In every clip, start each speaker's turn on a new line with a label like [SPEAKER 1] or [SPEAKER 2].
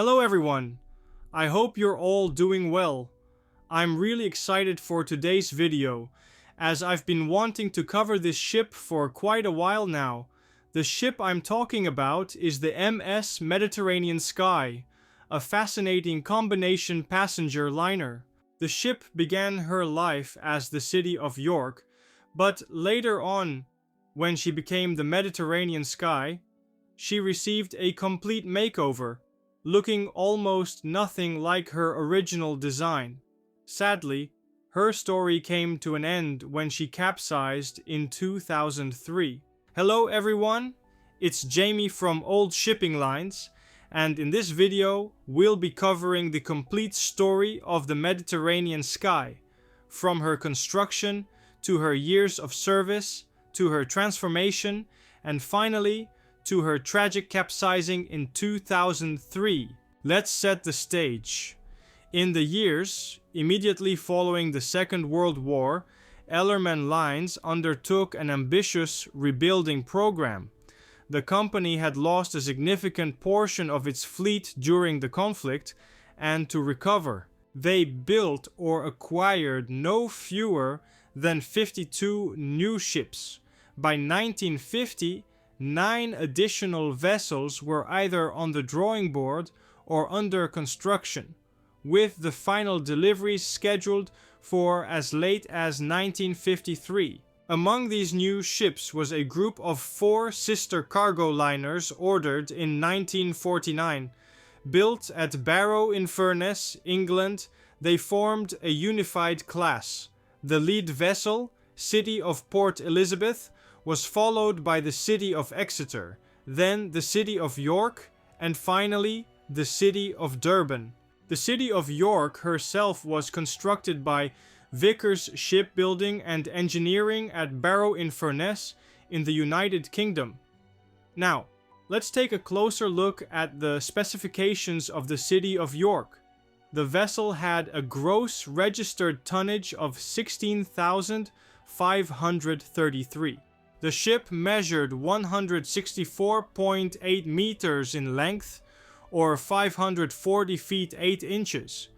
[SPEAKER 1] Hello everyone, I hope you're all doing well. I'm really excited for today's video, as I've been wanting to cover this ship for quite a while now. The ship I'm talking about is the MS Mediterranean Sky, a fascinating combination passenger liner. The ship began her life as the City of York, but later on, when she became the Mediterranean Sky, she received a complete makeover, looking almost nothing like her original design. Sadly, her story came to an end when she capsized in 2003. Hello everyone, it's Jamie from Old Shipping Lines, and in this video we'll be covering the complete story of the Mediterranean Sky, from her construction to her years of service, to her transformation, and finally to her tragic capsizing in 2003. Let's set the stage. In the years immediately following the Second World War, Ellerman Lines undertook an ambitious rebuilding program. The company had lost a significant portion of its fleet during the conflict, and to recover, they built or acquired no fewer than 52 new ships. By 1950, 9 additional vessels were either on the drawing board or under construction, with the final deliveries scheduled for as late as 1953. Among these new ships was a group of 4 sister cargo liners ordered in 1949. Built at Barrow-in-Furness, England, they formed a unified class. The lead vessel, City of Port Elizabeth, was followed by the City of Exeter, then the City of York, and finally the City of Durban. The City of York herself was constructed by Vickers Shipbuilding and Engineering at Barrow-in-Furness in the United Kingdom. Now, let's take a closer look at the specifications of the City of York. The vessel had a gross registered tonnage of 16,533. The ship measured 164.8 meters in length, or 540 feet 8 inches,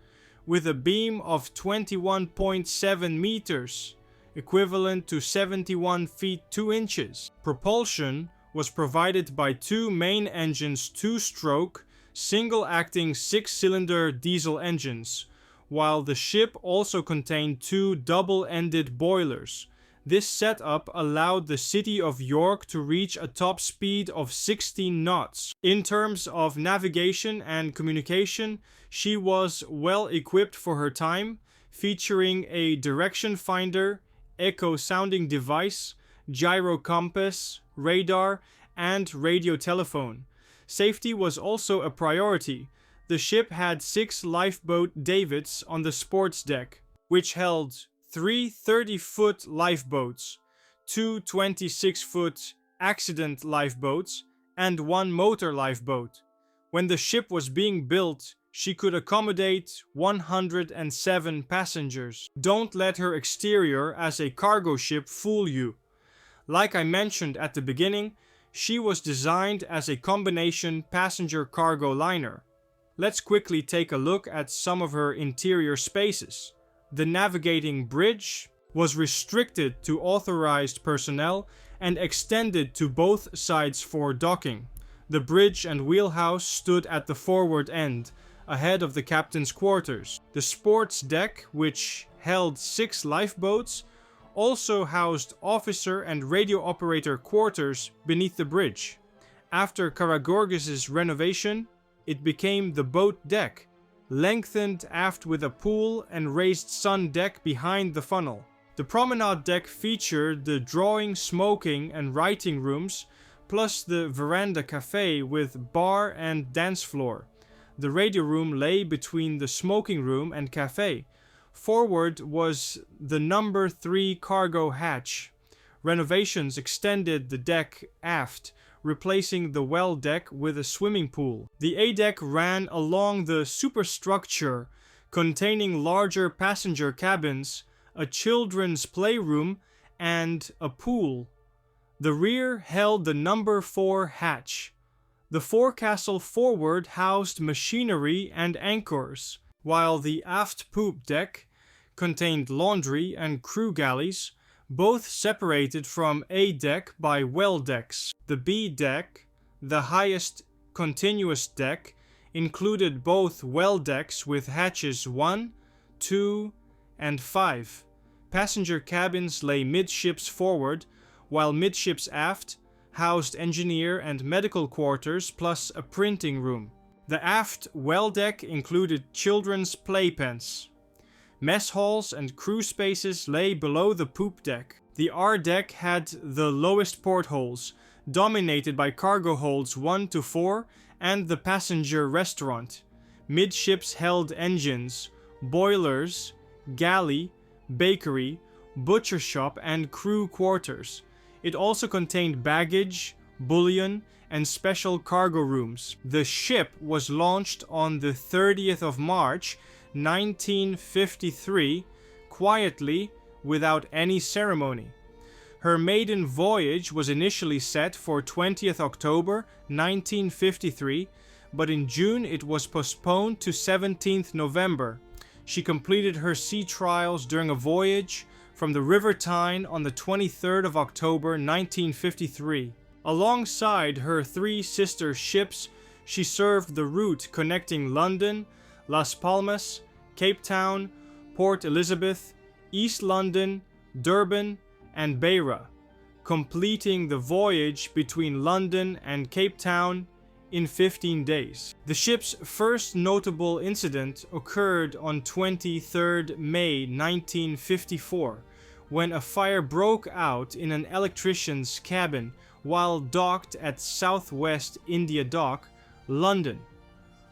[SPEAKER 1] with a beam of 21.7 meters, equivalent to 71 feet 2 inches. Propulsion was provided by 2 main engines, 2-stroke, single-acting 6-cylinder diesel engines, while the ship also contained 2 double-ended boilers. This setup allowed the City of York to reach a top speed of 16 knots. In terms of navigation and communication, she was well equipped for her time, featuring a direction finder, echo sounding device, gyro compass, radar, and radio telephone. Safety was also a priority. The ship had 6 lifeboat davits on the sports deck, which held 3 30-foot lifeboats, 2 26-foot accident lifeboats, and 1 motor lifeboat. When the ship was being built, she could accommodate 107 passengers. Don't let her exterior as a cargo ship fool you. Like I mentioned at the beginning, she was designed as a combination passenger-cargo liner. Let's quickly take a look at some of her interior spaces. The navigating bridge was restricted to authorized personnel and extended to both sides for docking. The bridge and wheelhouse stood at the forward end, ahead of the captain's quarters. The sports deck, which held 6 lifeboats, also housed officer and radio operator quarters beneath the bridge. After Karageorgis's renovation, it became the boat deck, lengthened aft with a pool and raised sun deck behind the funnel. The promenade deck featured the drawing, smoking, and writing rooms, plus the veranda cafe with bar and dance floor. The radio room lay between the smoking room and cafe. Forward was the number 3 cargo hatch. Renovations extended the deck aft, replacing the well deck with a swimming pool. The A deck ran along the superstructure, containing larger passenger cabins, a children's playroom, and a pool. The rear held the number 4 hatch. The forecastle forward housed machinery and anchors, while the aft poop deck contained laundry and crew galleys, both separated from A deck by well decks. The B deck, the highest continuous deck, included both well decks with hatches 1, 2, and 5. Passenger cabins lay midships forward, while midships aft housed engineer and medical quarters plus a printing room. The aft well deck included children's playpens. Mess halls and crew spaces lay below the poop deck. The R deck had the lowest portholes, dominated by cargo holds 1 to 4 and the passenger restaurant. Midships held engines, boilers, galley, bakery, butcher shop, and crew quarters. It also contained baggage, bullion, and special cargo rooms. The ship was launched on the 30th of March, 1953, quietly, without any ceremony. Her maiden voyage was initially set for 20th October, 1953, but in June it was postponed to 17th November. She completed her sea trials during a voyage from the River Tyne on the 23rd of October 1953. Alongside her 3 sister ships, she served the route connecting London, Las Palmas, Cape Town, Port Elizabeth, East London, Durban, and Beira, completing the voyage between London and Cape Town in 15 days. The ship's first notable incident occurred on 23rd May 1954, when a fire broke out in an electrician's cabin while docked at Southwest India Dock, London.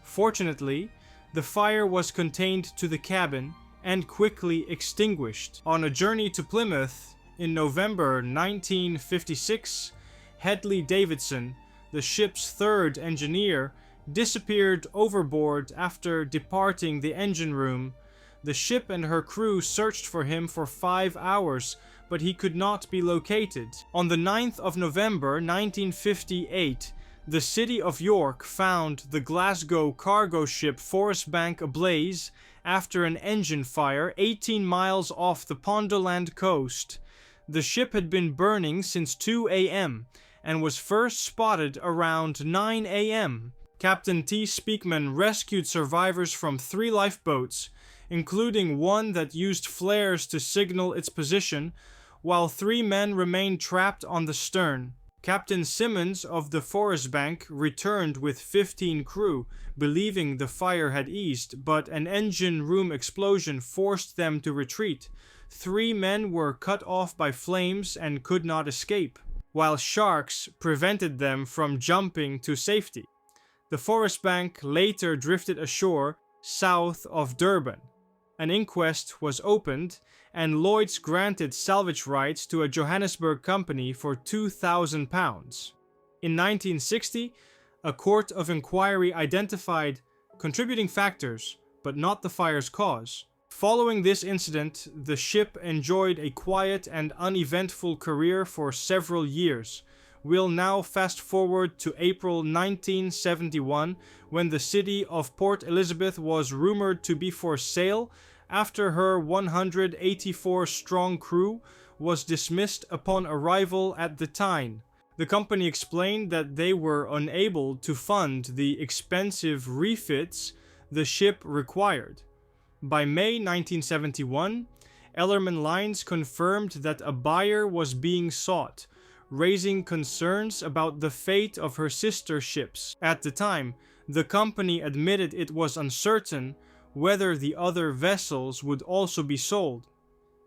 [SPEAKER 1] Fortunately, the fire was contained to the cabin and quickly extinguished. On a journey to Plymouth in November 1956, Hedley Davidson, the ship's 3rd engineer, disappeared overboard after departing the engine room. The ship and her crew searched for him for 5 hours, but he could not be located. On the 9th of November 1958, the city of York found the Glasgow cargo ship Forest Bank ablaze after an engine fire 18 miles off the Pondoland coast. The ship had been burning since 2 a.m. and was first spotted around 9 a.m. Captain T. Speakman rescued survivors from 3 lifeboats, including one that used flares to signal its position, while 3 men remained trapped on the stern. Captain Simmons of the Forest Bank returned with 15 crew, believing the fire had eased, but an engine room explosion forced them to retreat. 3 men were cut off by flames and could not escape, while sharks prevented them from jumping to safety. The Forest Bank later drifted ashore south of Durban. An inquest was opened, and Lloyd's granted salvage rights to a Johannesburg company for £2,000. In 1960, a court of inquiry identified contributing factors, but not the fire's cause. Following this incident, the ship enjoyed a quiet and uneventful career for several years. We'll now fast forward to April 1971, when the city of Port Elizabeth was rumored to be for sale after her 184-strong crew was dismissed upon arrival at the Tyne. The company explained that they were unable to fund the expensive refits the ship required. By May 1971, Ellerman Lines confirmed that a buyer was being sought, raising concerns about the fate of her sister ships. At the time, the company admitted it was uncertain whether the other vessels would also be sold.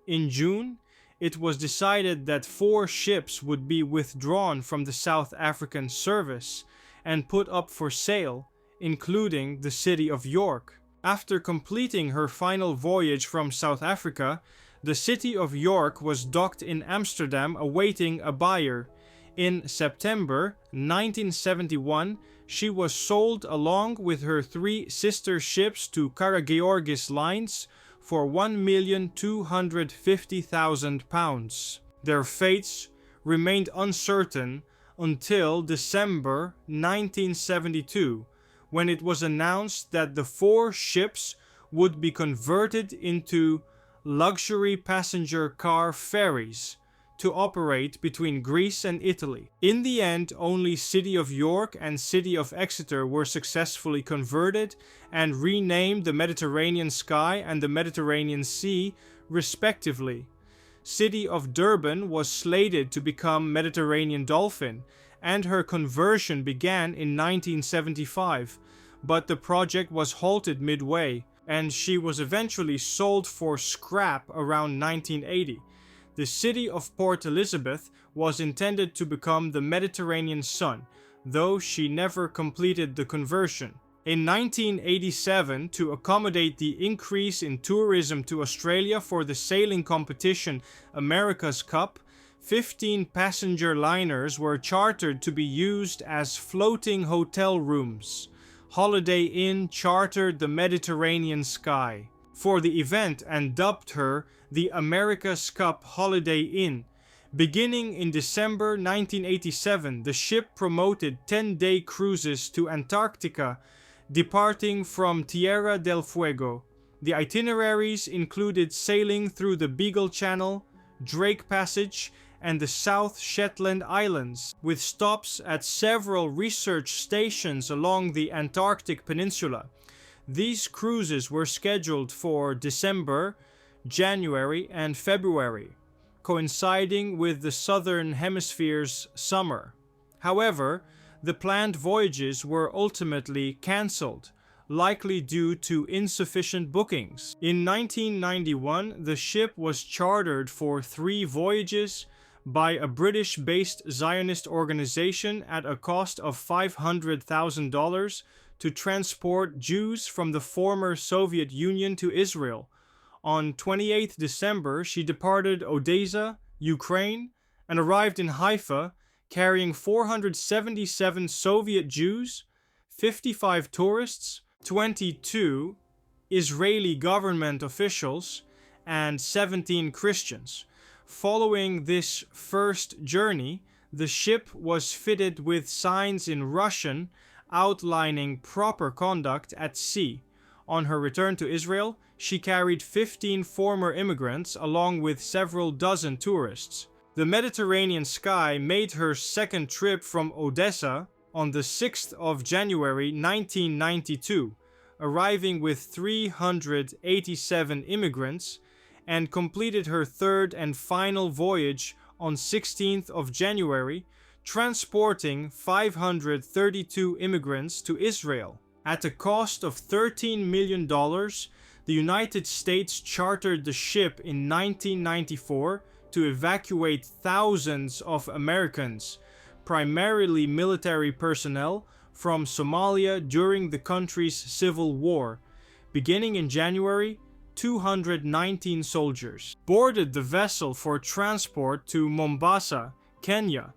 [SPEAKER 1] In June, it was decided that 4 ships would be withdrawn from the South African service and put up for sale, including the city of York. After completing her final voyage from South Africa, the city of York was docked in Amsterdam awaiting a buyer. In September 1971, she was sold along with her 3 sister ships to Karageorgis Lines for £1,250,000. Their fates remained uncertain until December 1972, when it was announced that the 4 ships would be converted into luxury passenger car ferries to operate between Greece and Italy. In the end, only City of York and City of Exeter were successfully converted and renamed the Mediterranean Sky and the Mediterranean Sea, respectively. City of Durban was slated to become Mediterranean Dolphin, and her conversion began in 1975, but the project was halted midway, and she was eventually sold for scrap around 1980. The city of Port Elizabeth was intended to become the Mediterranean Sun, though she never completed the conversion. In 1987, to accommodate the increase in tourism to Australia for the sailing competition America's Cup, 15 passenger liners were chartered to be used as floating hotel rooms. Holiday Inn chartered the Mediterranean Sky for the event and dubbed her the America's Cup Holiday Inn. Beginning in December 1987, the ship promoted 10-day cruises to Antarctica, departing from Tierra del Fuego. The itineraries included sailing through the Beagle Channel, Drake Passage, and the South Shetland Islands, with stops at several research stations along the Antarctic Peninsula. These cruises were scheduled for December, January, and February, coinciding with the Southern Hemisphere's summer. However, the planned voyages were ultimately cancelled, likely due to insufficient bookings. In 1991, the ship was chartered for 3 voyages by a British-based Zionist organization at a cost of $500,000 to transport Jews from the former Soviet Union to Israel. On 28 December, she departed Odessa, Ukraine, and arrived in Haifa, carrying 477 Soviet Jews, 55 tourists, 22 Israeli government officials, and 17 Christians. Following this first journey, the ship was fitted with signs in Russian outlining proper conduct at sea. On her return to Israel, she carried 15 former immigrants along with several dozen tourists. The Mediterranean Sky made her second trip from Odessa on the 6th of January 1992, arriving with 387 immigrants, and completed her third and final voyage on 16th of January, transporting 532 immigrants to Israel. At a cost of $13 million, the United States chartered the ship in 1994 to evacuate thousands of Americans, primarily military personnel, from Somalia during the country's civil war. Beginning in January, 219 soldiers boarded the vessel for transport to Mombasa, Kenya,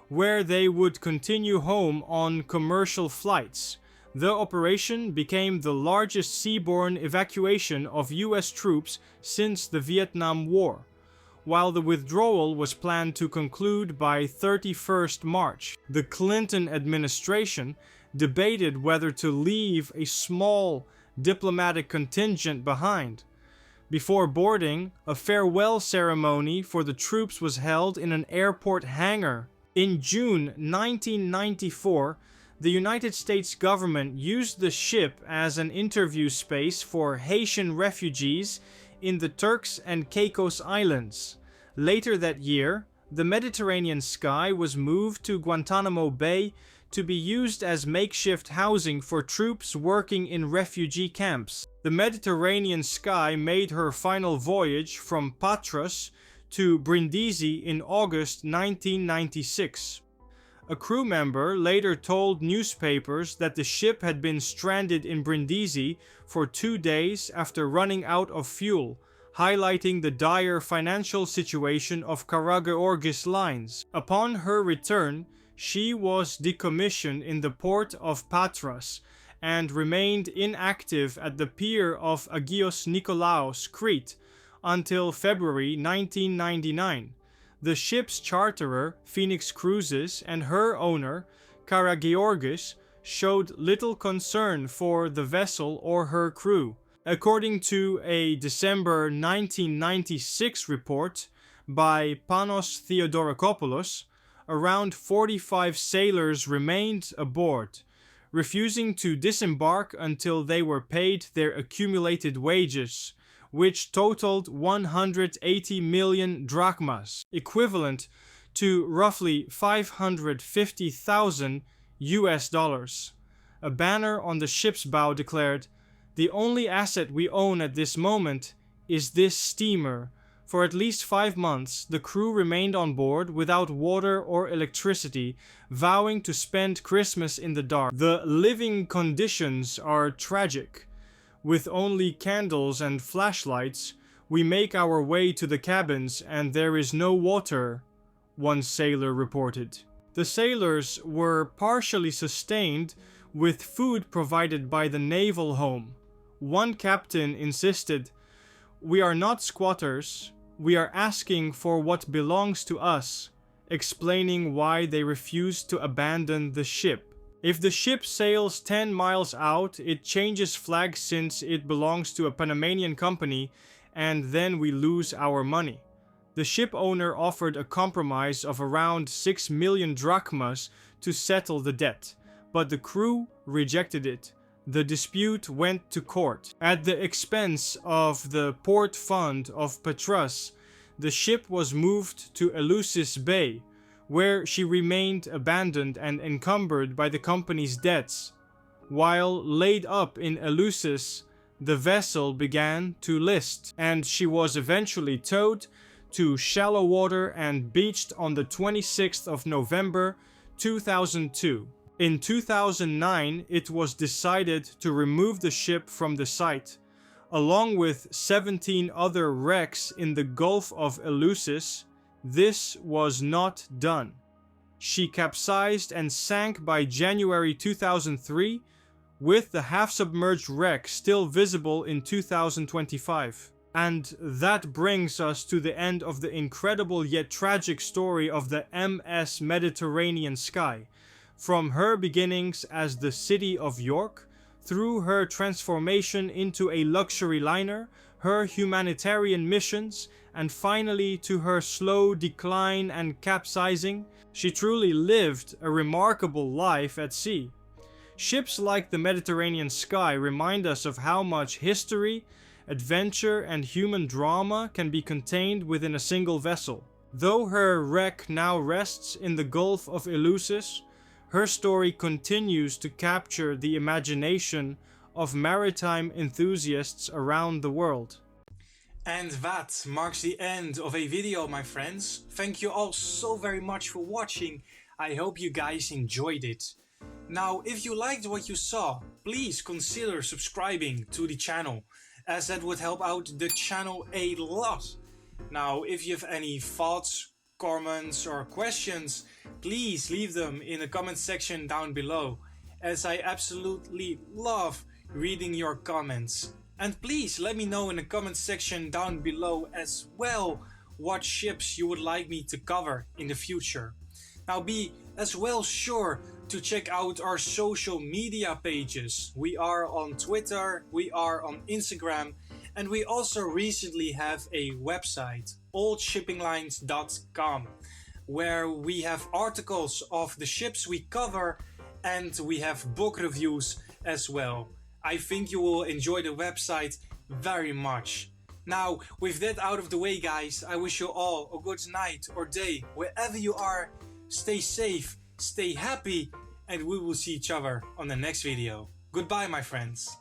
[SPEAKER 1] where they would continue home on commercial flights. The operation became the largest seaborne evacuation of US troops since the Vietnam War, while the withdrawal was planned to conclude by 31st March. The Clinton administration debated whether to leave a small diplomatic contingent behind. Before boarding, a farewell ceremony for the troops was held in an airport hangar. In June 1994, the United States government used the ship as an interview space for Haitian refugees in the Turks and Caicos Islands. Later that year, the Mediterranean Sky was moved to Guantanamo Bay to be used as makeshift housing for troops working in refugee camps. The Mediterranean Sky made her final voyage from Patras to Brindisi in August 1996. A crew member later told newspapers that the ship had been stranded in Brindisi for 2 days after running out of fuel, highlighting the dire financial situation of Karageorgis Lines. Upon her return, she was decommissioned in the port of Patras and remained inactive at the pier of Agios Nikolaos, Crete, until February 1999. The ship's charterer, Phoenix Cruises, and her owner, Karageorgis, showed little concern for the vessel or her crew. According to a December 1996 report by Panos Theodorakopoulos, around 45 sailors remained aboard, refusing to disembark until they were paid their accumulated wages, which totaled 180 million drachmas, equivalent to roughly 550,000 US dollars. A banner on the ship's bow declared, "The only asset we own at this moment is this steamer." For at least 5 months, the crew remained on board without water or electricity, vowing to spend Christmas in the dark. The living conditions are tragic. With only candles and flashlights, we make our way to the cabins and there is no water, one sailor reported. The sailors were partially sustained with food provided by the naval home. One captain insisted, "We are not squatters. We are asking for what belongs to us," explaining why they refused to abandon the ship. If the ship sails 10 miles out, it changes flag since it belongs to a Panamanian company, and then we lose our money. The ship owner offered a compromise of around 6 million drachmas to settle the debt, but the crew rejected it. The dispute went to court. At the expense of the port fund of Petrus, the ship was moved to Eleusis Bay, where she remained abandoned and encumbered by the company's debts. While laid up in Eleusis, the vessel began to list, and she was eventually towed to shallow water and beached on the 26th of November 2002. In 2009, it was decided to remove the ship from the site. Along with 17 other wrecks in the Gulf of Eleusis, this was not done. She capsized and sank by January 2003, with the half-submerged wreck still visible in 2025. And that brings us to the end of the incredible yet tragic story of the MS Mediterranean Sky. From her beginnings as the City of York, through her transformation into a luxury liner, her humanitarian missions, and finally to her slow decline and capsizing, she truly lived a remarkable life at sea. Ships like the Mediterranean Sky remind us of how much history, adventure, and human drama can be contained within a single vessel. Though her wreck now rests in the Gulf of Eleusis, her story continues to capture the imagination of maritime enthusiasts around the world.
[SPEAKER 2] And that marks the end of a video, my friends. Thank you all so very much for watching. I hope you guys enjoyed it. Now, if you liked what you saw, please consider subscribing to the channel, as that would help out the channel a lot. Now, if you have any thoughts, comments or questions, please leave them in the comment section down below, as I absolutely love reading your comments. And please let me know in the comment section down below as well what ships you would like me to cover in the future. Now be as well sure to check out our social media pages. We are on Twitter, we are on Instagram, and we also recently have a website, oldshippinglines.com, where we have articles of the ships we cover and we have book reviews as well. I think you will enjoy the website very much. Now, with that out of the way, guys, I wish you all a good night or day, wherever you are. Stay safe, stay happy, and we will see each other on the next video. Goodbye, my friends.